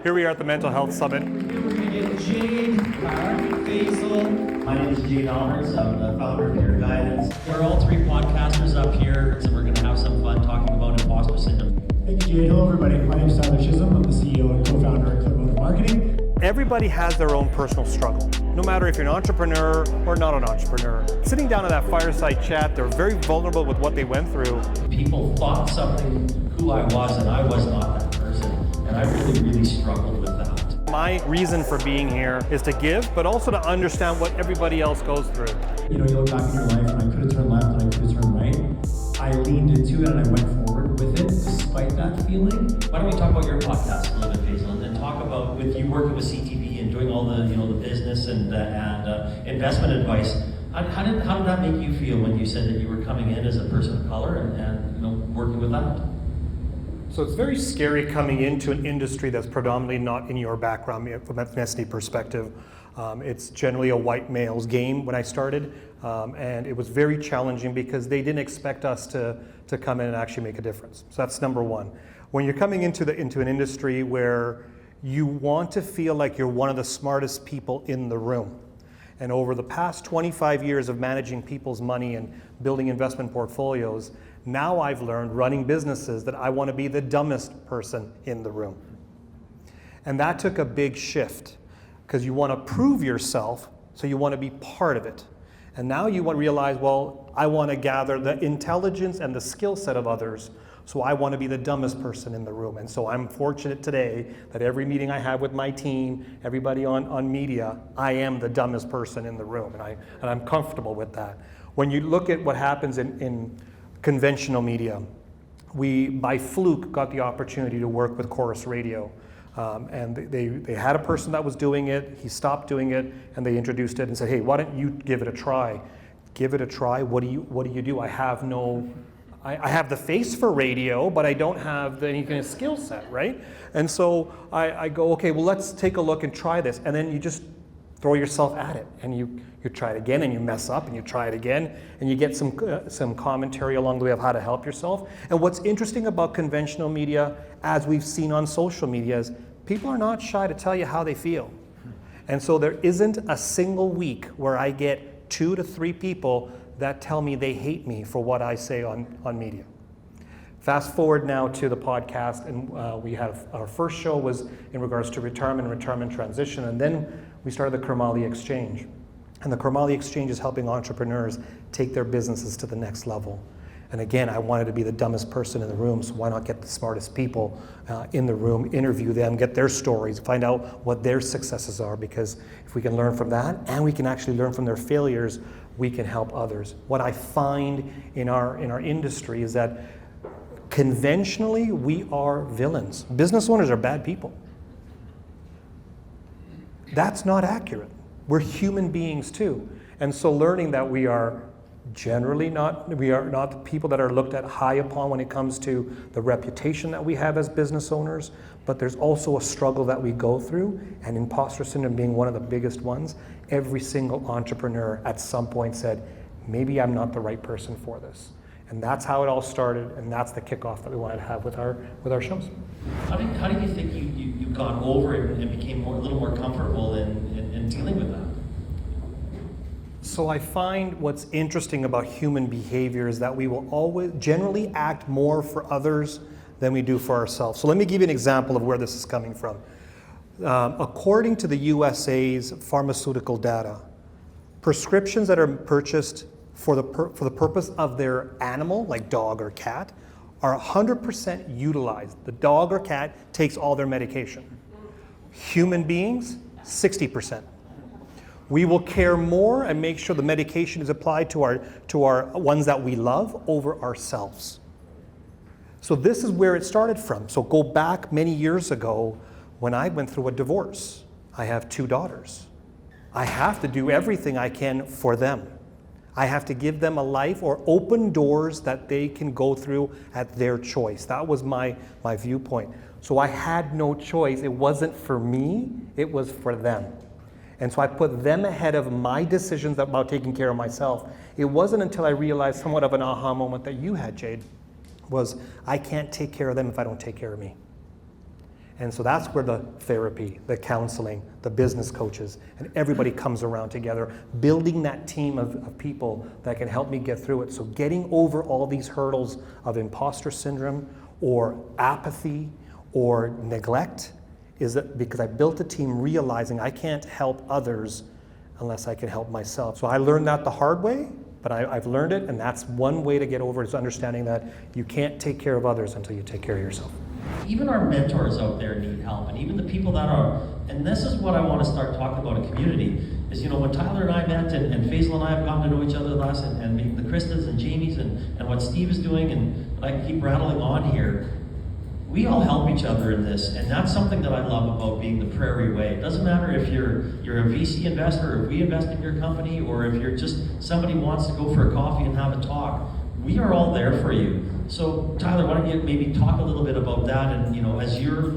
Here we are at the Mental Health Summit. We're going to get Jade, Faisal. My name is Jade. I'm the founder of Your Guidance. We're all three podcasters up here, so we're going to have some fun talking about imposter syndrome. Thank you, Jade. Hello, everybody. My name is Chisholm. I'm the CEO and co-founder at Karmali Marketing. Everybody has their own personal struggle, no matter if you're an entrepreneur or not an entrepreneur. Sitting down at that fireside chat, they're very vulnerable with what they went through. People thought something who I was, and I was not that person. And I really struggled with that. My reason for being here is to give, but also to understand what everybody else goes through. You look back in your life, and I could have turned left, and I could have turned right. I leaned into it, and I went forward with it, despite that feeling. Why don't we talk about your podcast a little bit, Faisal, and talk about with you working with CTV and doing all the the business and investment advice. How did that make you feel when you said that you were coming in as a person of color and working with that? So it's very scary coming into an industry that's predominantly not in your background from an ethnicity perspective. It's generally a white male's game when I started, and it was very challenging because they didn't expect us to come in and actually make a difference. So that's number one. When you're coming into an industry where you want to feel like you're one of the smartest people in the room, and over the past 25 years of managing people's money and building investment portfolios, now I've learned running businesses that I want to be the dumbest person in the room. And that took a big shift because you want to prove yourself, so you want to be part of it. And now you want to realize, well, I want to gather the intelligence and the skill set of others, so I want to be the dumbest person in the room. And so I'm fortunate today that every meeting I have with my team, everybody on media, I am the dumbest person in the room, and I'm comfortable with that. When you look at what happens in conventional media, we, by fluke, got the opportunity to work with Chorus Radio. And they had a person that was doing it, he stopped doing it, and they introduced it and said, hey, why don't you give it a try? Give it a try, what do you do? I have the face for radio, but I don't have any kind of skill set, right? And so I go, okay, well, let's take a look and try this. And then you just throw yourself at it, and you try it again, and you mess up, and you try it again, and you get some commentary along the way of how to help yourself. And what's interesting about conventional media, as we've seen on social media, is people are not shy to tell you how they feel. And so there isn't a single week where I get 2 to 3 people that tell me they hate me for what I say on media. Fast forward now to the podcast, and we have our first show was in regards to retirement transition, and then we started the Karmali Exchange. And the Karmali Exchange is helping entrepreneurs take their businesses to the next level. And again, I wanted to be the dumbest person in the room, so why not get the smartest people in the room, interview them, get their stories, find out what their successes are, because if we can learn from that, and we can actually learn from their failures, we can help others. What I find in our industry is that conventionally, we are villains. Business owners are bad people. That's not accurate. We're human beings too. And so learning that we are not the people that are looked at high upon when it comes to the reputation that we have as business owners, but there's also a struggle that we go through, and imposter syndrome being one of the biggest ones. Every single entrepreneur at some point said, maybe I'm not the right person for this. And that's how it all started, and that's the kickoff that we wanted to have with our shows. How do you think you got over it and became a little more comfortable in dealing with that? So I find what's interesting about human behavior is that we will always generally act more for others than we do for ourselves. So let me give you an example of where this is coming from. According to the USA's pharmaceutical data, prescriptions that are purchased for the purpose of their animal, like dog or cat, are 100% utilized. The dog or cat takes all their medication. Human beings, 60%. We will care more and make sure the medication is applied to our ones that we love over ourselves. So this is where it started from. So go back many years ago when I went through a divorce. I have 2 daughters. I have to do everything I can for them. I have to give them a life or open doors that they can go through at their choice. That was my viewpoint. So I had no choice. It wasn't for me, it was for them. And so I put them ahead of my decisions about taking care of myself. It wasn't until I realized somewhat of an aha moment that you had, Jade, was I can't take care of them if I don't take care of me. And so that's where the therapy, the counseling, the business coaches, and everybody comes around together, building that team of people that can help me get through it. So getting over all these hurdles of imposter syndrome or apathy or neglect is that because I built a team realizing I can't help others unless I can help myself. So I learned that the hard way, but I've learned it, and that's one way to get over it, is understanding that you can't take care of others until you take care of yourself. Even our mentors out there need help, and even the people that are, and this is what I want to start talking about in community, is, you know, when Tyler and I met, and Faisal and I have gotten to know each other last, and the Kristas and Jamies, and what Steve is doing, and I keep rattling on here, we all help each other in this, and that's something that I love about being the Prairie Way. It doesn't matter if you're a VC investor, or if we invest in your company, or if you're just somebody who wants to go for a coffee and have a talk, we are all there for you. So Tyler, why don't you maybe talk a little bit about that, and you know, as you're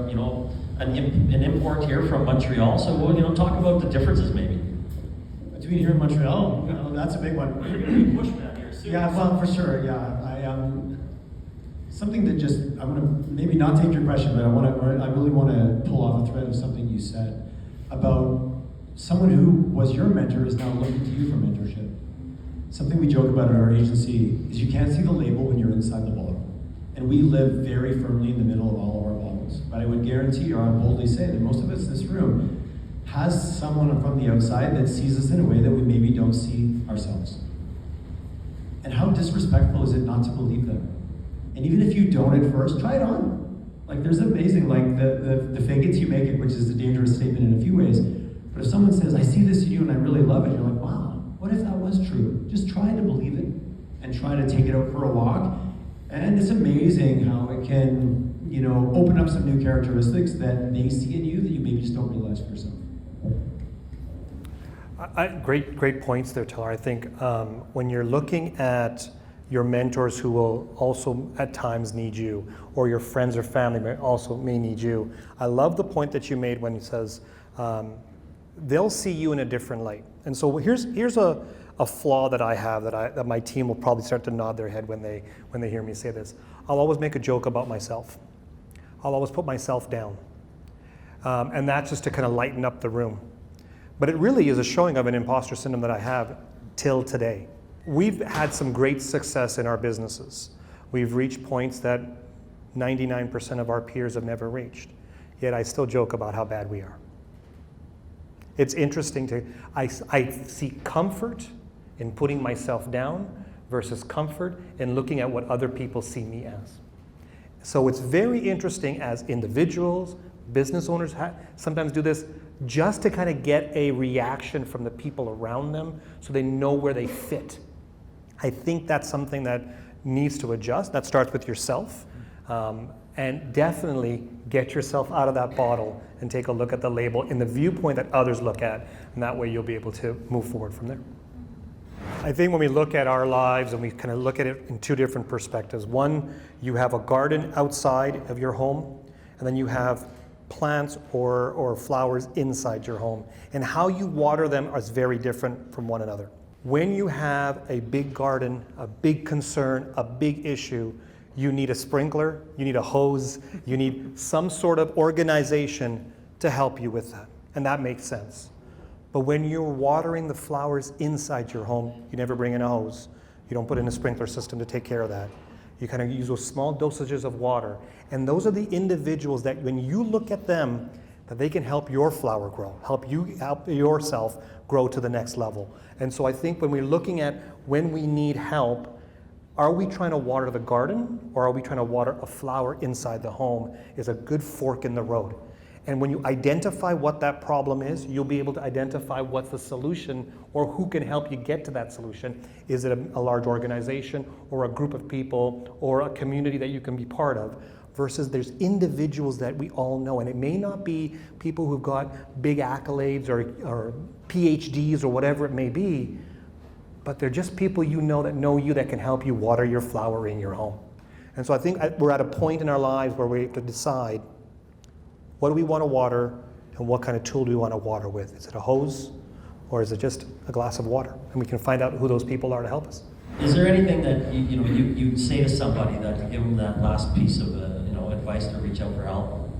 you know, an import here from Montreal, so we'll, you know, talk about the differences maybe. Between here in Montreal, you know, that's a big one. You're gonna be pushed that here soon. Yeah, well, for sure. Yeah, something that just, I want to maybe not take your question, but I really want to pull off a thread of something you said about someone who was your mentor is now looking to you for mentorship. Something we joke about in our agency is you can't see the label when you're inside the bottle. And we live very firmly in the middle of all of our bottles. But I would guarantee, or I would boldly say, that most of us in this room has someone from the outside that sees us in a way that we maybe don't see ourselves. And how disrespectful is it not to believe them? And even if you don't at first, try it on. Like, there's amazing, like the fake it till you make it, which is a dangerous statement in a few ways. But if someone says, I see this in you and I really love it, you're like, wow, what if that was true? Just try to believe it and try to take it out for a walk. And it's amazing how it can, you know, open up some new characteristics that they see in you that you maybe just don't realize for yourself. Great points there, Tyler. I think when you're looking at your mentors who will also at times need you, or your friends or family may need you, I love the point that you made when he says they'll see you in a different light. And so here's a flaw that I have that my team will probably start to nod their head when they hear me say this. I'll always make a joke about myself. I'll always put myself down, and that's just to kind of lighten up the room. But it really is a showing of an imposter syndrome that I have till today. We've had some great success in our businesses. We've reached points that 99% of our peers have never reached. Yet I still joke about how bad we are. It's interesting I see comfort in putting myself down versus comfort in looking at what other people see me as. So it's very interesting as individuals, business owners sometimes do this just to kind of get a reaction from the people around them so they know where they fit. I think that's something that needs to adjust. That starts with yourself. And definitely get yourself out of that bottle and take a look at the label in the viewpoint that others look at, and that way you'll be able to move forward from there. I think when we look at our lives and we kind of look at it in two different perspectives. One, you have a garden outside of your home, and then you have plants or flowers inside your home. And how you water them is very different from one another. When you have a big garden, a big concern, a big issue, you need a sprinkler, you need a hose, you need some sort of organization to help you with that. And that makes sense. But when you're watering the flowers inside your home, you never bring in a hose. You don't put in a sprinkler system to take care of that. You kind of use those small dosages of water. And those are the individuals that when you look at them, that they can help your flower grow, help yourself grow to the next level. And so I think when we're looking at when we need help, are we trying to water the garden or are we trying to water a flower inside the home is a good fork in the road. And when you identify what that problem is, you'll be able to identify what's the solution or who can help you get to that solution. Is it a large organization or a group of people or a community that you can be part of? Versus there's individuals that we all know, and it may not be people who've got big accolades or PhDs or whatever it may be, but they're just people you know that can help you water your flower in your home. And so I think we're at a point in our lives where we have to decide, what do we want to water and what kind of tool do we want to water with? Is it a hose or is it just a glass of water? And we can find out who those people are to help us. Is there anything that you'd say to somebody that to give them that last piece of advice to reach out for help?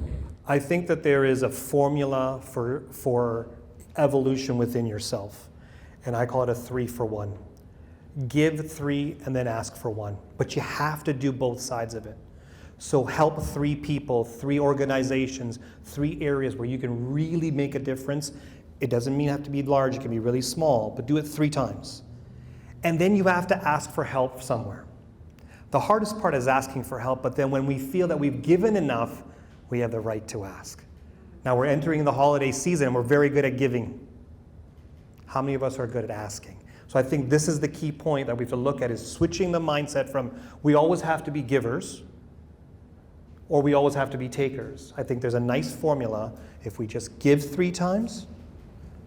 I think that there is a formula for evolution within yourself, and I call it a 3 for 1. Give 3 and then ask for 1, but you have to do both sides of it. So help 3 people, 3 organizations, 3 areas where you can really make a difference. It doesn't mean you have to be large, it can be really small, but do it 3 times. And then you have to ask for help somewhere. The hardest part is asking for help, but then when we feel that we've given enough, we have the right to ask. Now we're entering the holiday season and we're very good at giving. How many of us are good at asking? So I think this is the key point that we have to look at, is switching the mindset from we always have to be givers or we always have to be takers. I think there's a nice formula if we just give 3 times,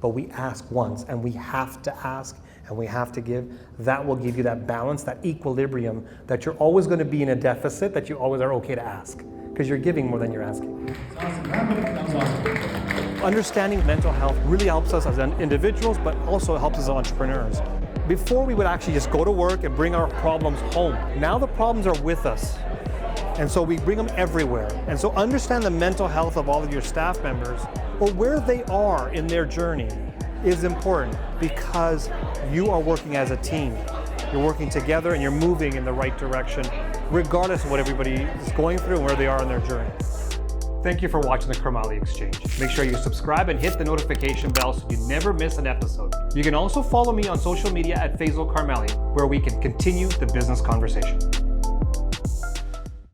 but we ask once, and we have to ask and we have to give. That will give you that balance, that equilibrium, that you're always going to be in a deficit, that you always are okay to ask, because you're giving more than you're asking. That's awesome. That was awesome. Understanding mental health really helps us as individuals, but also helps us as entrepreneurs. Before, we would actually just go to work and bring our problems home. Now the problems are with us. And so we bring them everywhere. And so understand the mental health of all of your staff members, or where they are in their journey, is important, because you are working as a team. You're working together and you're moving in the right direction, regardless of what everybody is going through and where they are in their journey. Thank you for watching the Karmali Exchange. Make sure you subscribe and hit the notification bell so you never miss an episode. You can also follow me on social media at Faisal Karmali, where we can continue the business conversation.